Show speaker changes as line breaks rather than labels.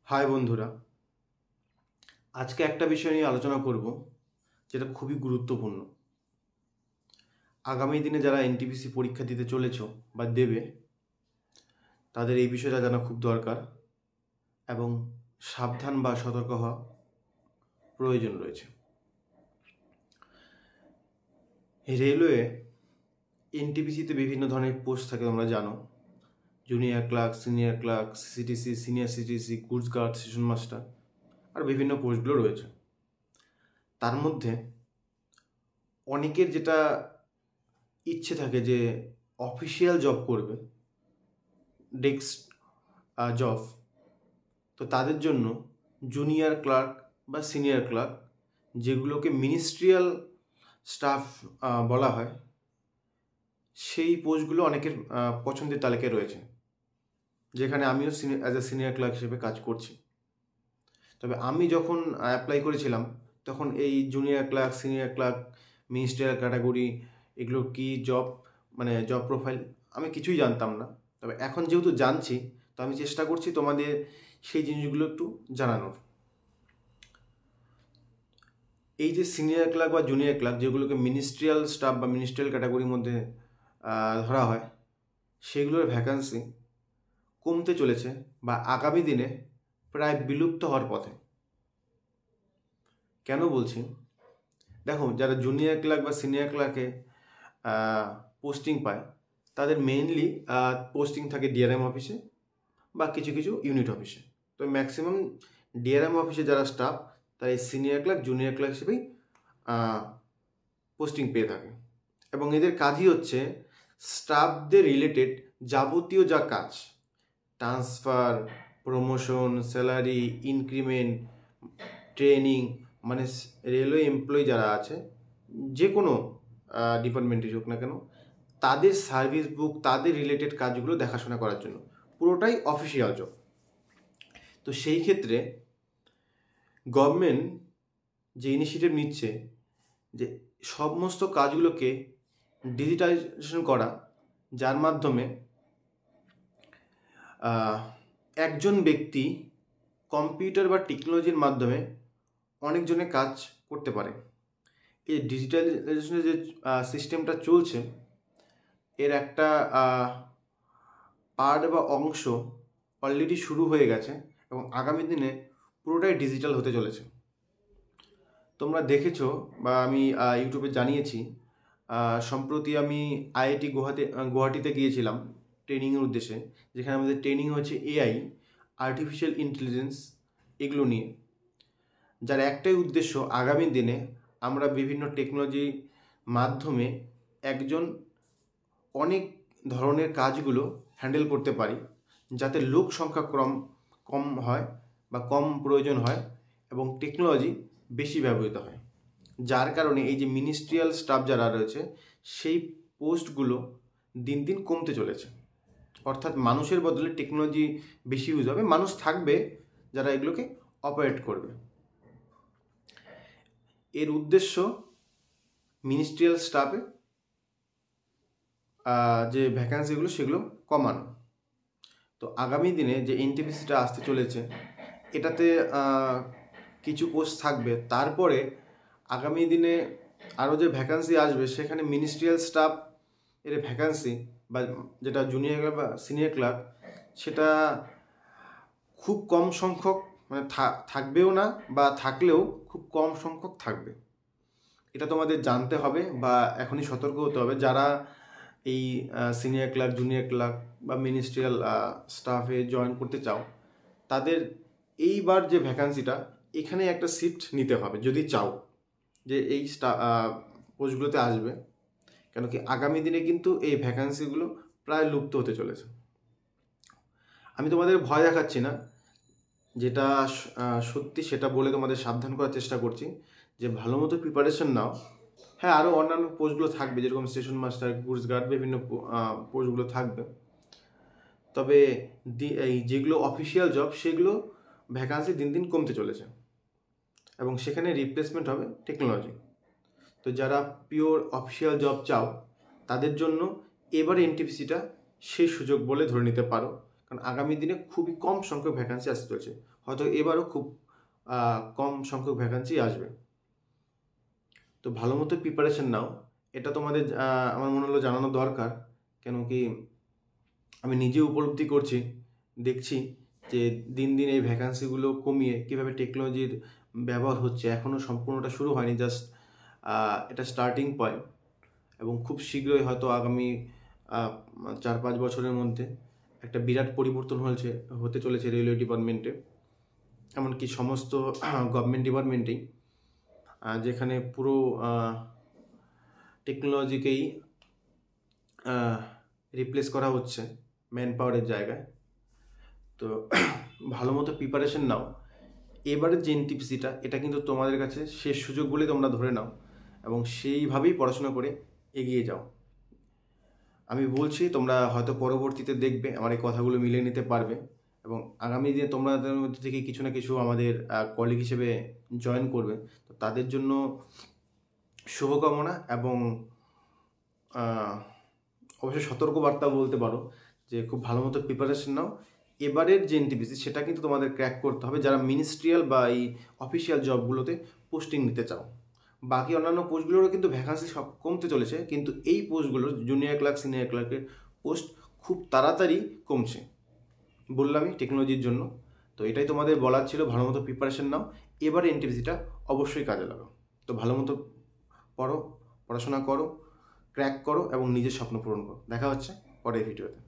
High বন্ধুরা, আজকে একটা বিষয় নিয়ে আলোচনা করব যেটা খুবই গুরুত্বপূর্ণ। আগামী দিনে যারা এনটিপিসি পরীক্ষা দিতে চলেছ বা দেবে, তাদের এই বিষয়টা জানা খুব দরকার এবং সাবধান বা সতর্ক হওয়া প্রয়োজন রয়েছে। রেলওয়ে এনটিপিসিতে বিভিন্ন ধরনের পোস্ট থাকে, তোমরা জানো। Junior clerk, senior clerk, CTC, senior CTC, goods guard, station master আর বিভিন্ন পোস্টগুলো রয়েছে। তার মধ্যে অনেকের যেটা ইচ্ছে থাকে যে অফিসিয়াল জব করবে, ডেস্ক জব, তো তাদের জন্য জুনিয়র ক্লার্ক বা সিনিয়র ক্লার্ক, যেগুলোকে মিনিস্ট্রিয়াল স্টাফ বলা হয়, সেই পোস্টগুলো অনেকের পছন্দের তালিকায় রয়েছে, যেখানে আমিও অ্যাজ এ সিনিয়র ক্লার্ক হিসেবে কাজ করছি। তবে আমি যখন অ্যাপ্লাই করেছিলাম তখন এই junior clerk, senior clerk, ministerial category, এগুলো কি জব, মানে জব প্রোফাইল, আমি কিছুই জানতাম না। তবে এখন যেহেতু জানছি, তো আমি চেষ্টা করছি তোমাদের সেই জিনিসগুলো একটু জানানোর। এই যে সিনিয়র ক্লার্ক বা জুনিয়র ক্লার্ক, যেগুলোকে মিনিস্ট্রিয়াল স্টাফ বা মিনিস্ট্রিয়াল ক্যাটাগরির মধ্যে ধরা হয়, সেগুলোর ভ্যাকান্সি কমতে চলেছে বা আগামী দিনে প্রায় বিলুপ্ত হওয়ার পথে। কেন বলছি? দেখো, যারা জুনিয়র ক্লার্ক বা সিনিয়র ক্লার্কে পোস্টিং পায়, তাদের মেইনলি পোস্টিং থাকে ডিআরএম অফিসে বা কিছু কিছু ইউনিট অফিসে। তো ম্যাক্সিমাম ডিআরএম অফিসে যারা স্টাফ, তারা এই সিনিয়র ক্লার্ক, জুনিয়র ক্লার্ক হিসেবেই পোস্টিং পেয়ে থাকে। এবং এদের কাজই হচ্ছে স্টাফদের রিলেটেড যাবতীয় যা কাজ, transfer, promotion, salary increment, training, মানে রেলওয়ে এমপ্লয়ি যারা আছে, যে কোনো ডিপার্টমেন্টের হোক না কেন, তাদের সার্ভিস বুক, তাদের রিলেটেড কাজগুলো দেখাশোনা করার জন্য পুরোটাই অফিসিয়াল জব। তো সেই ক্ষেত্রে গভর্নমেন্ট যে ইনিশিয়েটিভ নিচ্ছে যে সমস্ত কাজগুলোকে ডিজিটালাইজেশন করা, যার মাধ্যমে একজন ব্যক্তি কম্পিউটার বা টেকনোলজির মাধ্যমে অনেকজনের কাজ করতে পারে। এই ডিজিটালাইজেশনের যে সিস্টেমটা চলছে, এর একটা পার্ট বা অংশ অলরেডি শুরু হয়ে গেছে এবং আগামী দিনে পুরোটাই ডিজিটাল হতে চলেছে। তোমরা দেখেছো বা আমি ইউটিউবে জানিয়েছি, সম্প্রতি আমি আইআইটি গুয়াহাটিতে গিয়েছিলাম ট্রেনিংয়ের উদ্দেশ্যে, যেখানে আমাদের ট্রেনিং হচ্ছে এআই, আর্টিফিশিয়াল ইন্টেলিজেন্স, এগুলো নিয়ে, যার একটাই উদ্দেশ্য আগামী দিনে আমরা বিভিন্ন টেকনোলজির মাধ্যমে একজন অনেক ধরনের কাজগুলো হ্যান্ডেল করতে পারি, যাতে লোক সংখ্যা কম হয় বা কম প্রয়োজন হয় এবং টেকনোলজি বেশি ব্যবহৃত হয়। যার কারণে এই যে মিনিস্ট্রিয়াল স্টাফ যারা রয়েছে, সেই পোস্টগুলো দিন দিন কমতে চলেছে। অর্থাৎ মানুষের বদলে টেকনোলজি বেশি ইউজ হবে, মানুষ থাকবে যারা এগুলোকে অপারেট করবে। এর উদ্দেশ্য মিনিস্ট্রিয়াল স্টাফে যে ভ্যাকান্সিগুলো, সেগুলো কমানো। তো আগামী দিনে যে এনটিপিসিটা আসতে চলেছে, এটাতে কিছু পোস্ট থাকবে। তারপরে আগামী দিনে আরও যে ভ্যাকান্সি আসবে, সেখানে মিনিস্ট্রিয়াল স্টাফ এর ভ্যাকান্সি বা যেটা জুনিয়র ক্লার্ক বা সিনিয়র ক্লার্ক, সেটা খুব কম সংখ্যক, মানে থাকবেও না, বা থাকলেও খুব কম সংখ্যক থাকবে। এটা তোমাদের জানতে হবে বা এখনই সতর্ক হতে হবে। যারা এই সিনিয়র ক্লার্ক, জুনিয়র ক্লার্ক বা মিনিস্ট্রিয়াল স্টাফে জয়েন করতে চাও, তাদের এইবার যে ভ্যাকান্সিটা, এখানে একটা শিফট নিতে হবে যদি চাও যে এই পোস্টগুলোতে আসবে। কেন কি আগামী দিনে কিন্তু এই ভ্যাকান্সিগুলো প্রায় লুপ্ত হতে চলেছে। আমি তোমাদের ভয় দেখাচ্ছি না, যেটা সত্যি সেটা বলে তোমাদের সাবধান করার চেষ্টা করছি যে ভালো মতো প্রিপারেশন নাও। হ্যাঁ, আরও অন্যান্য পোস্টগুলো থাকবে, যেরকম স্টেশন মাস্টার, গুডস গার্ড, বিভিন্ন পোস্টগুলো থাকবে। তবে এই যেগুলো অফিসিয়াল জব, সেগুলো ভ্যাকান্সি দিন দিন কমতে চলেছে এবং সেখানে রিপ্লেসমেন্ট হবে টেকনোলজি। তো যারা পিওর অফিসিয়াল জব চাও, তাদের জন্য এবার এনটিপিসিটা সেই সুযোগ বলে ধরে নিতে পারো। কারণ আগামী দিনে খুবই কম সংখ্যক ভ্যাকান্সি আসতে চলেছে, হয়তো এবারও খুব কম সংখ্যক ভ্যাকান্সি আসবে। তো ভালো মতো প্রিপারেশন নাও, এটা তোমাদের আমার মনে হলো জানানো দরকার। কেন কি আমি নিজে উপলব্ধি করছি, দেখছি যে দিন দিন এই ভ্যাকান্সিগুলো কমিয়ে কীভাবে টেকনোলজির ব্যবহার হচ্ছে, এখনও সম্পূর্ণটা শুরু হয়নি, জাস্ট এটা স্টার্টিং পয়েন্ট। এবং খুব শীঘ্রই হয়তো আগামী 4-5 বছরের মধ্যে একটা বিরাট পরিবর্তন হতে চলেছে রেলওয়ে ডিপার্টমেন্টে, এমনকি সমস্ত গভর্নমেন্ট ডিপার্টমেন্টেই, যেখানে পুরো টেকনোলজিকেই রিপ্লেস করা হচ্ছে ম্যান পাওয়ারের জায়গায়। তো ভালো মতো প্রিপারেশন নাও। এবারের যে এনটিপিসিটা, এটা কিন্তু তোমাদের কাছে শেষ সুযোগ বলে তোমরা ধরে নাও এবং সেইভাবেই পড়াশোনা করে এগিয়ে যাও। আমি বলছি, তোমরা হয়তো পরবর্তীতে দেখবে আমার এই কথাগুলো মিলিয়ে নিতে পারবে এবং আগামী দিনে তোমাদের মধ্যে থেকে কিছু না কিছু আমাদের কলিগ হিসেবে জয়েন করবে। তো তাদের জন্য শুভকামনা এবং অবশ্যই সতর্কবার্তা বলতে পারো যে খুব ভালো মতো প্রিপারেশন নাও। এবারের যে এনটিপিসি সেটা কিন্তু তোমাদের ক্র্যাক করতে হবে যারা মিনিস্ট্রিয়াল বা এই অফিসিয়াল জবগুলোতে পোস্টিং নিতে চাও। বাকি অন্যান্য পোস্টগুলোরও কিন্তু ভ্যাকান্সি সব কমতে চলেছে, কিন্তু এই পোস্টগুলোর জুনিয়র ক্লার্ক, সিনিয়র ক্লার্কের পোস্ট খুব তাড়াতাড়ি কমছে, বললামই টেকনোলজির জন্য। তো এটাই তোমাদের বলার ছিল, ভালো মতো প্রিপারেশন নাও, এবারে এনটিপিসিটা অবশ্যই কাজে লাগাও। তো ভালো মতো পড়াশোনা করো, ক্র্যাক করো এবং নিজের স্বপ্ন পূরণ করো। দেখা হচ্ছে পরের ভিডিওতে।